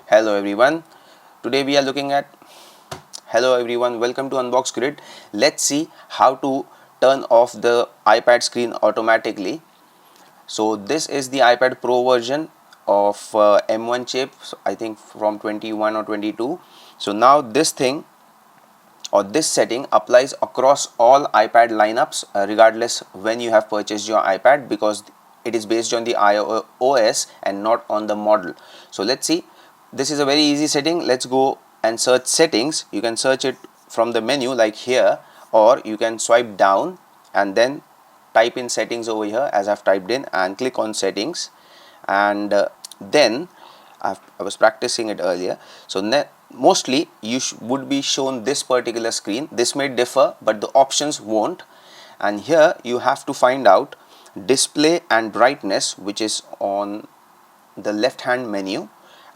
Hello everyone. Today we are looking at Hello everyone, welcome to Unbox Grid. Let's see how to turn off the iPad screen automatically. So this is the iPad Pro version of M1 chip, so I think from 21 or 22. So now this thing or this setting applies across all iPad lineups regardless when you have purchased your iPad, because it is based on the iOS and not on the model. So let's see. This is a very easy setting. Let's go and search settings. You can search it from the menu like here, or you can swipe down and then type in settings over here as I've typed in, and click on settings. And then I was practicing it earlier. So mostly you would be shown this particular screen. This may differ, but the options won't. And here you have to find out display and brightness, which is on the left hand menu,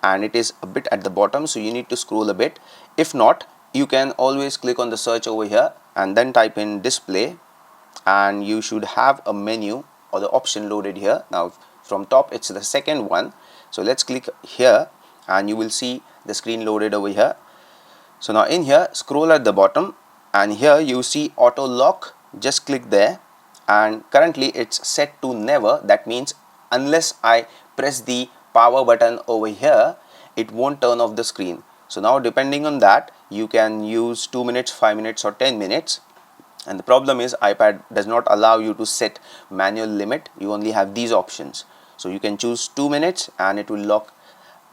and it is a bit at the bottom, so you need to scroll a bit. If not, you can always click on the search over here and then type in display, and you should have a menu or the option loaded here. Now from top it's the second one, so let's click here and you will see the screen loaded over here. So now in here, scroll at the bottom and here you see auto lock. Just click there, and currently it's set to never. That means unless I press the power button over here, it won't turn off the screen. So now depending on that, you can use 2 minutes, 5 minutes or 10 minutes. And the problem is iPad does not allow you to set manual limit. You only have these options. So you can choose 2 minutes and it will lock.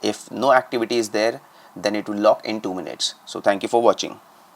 If no activity is there, then it will lock in 2 minutes. So thank you for watching.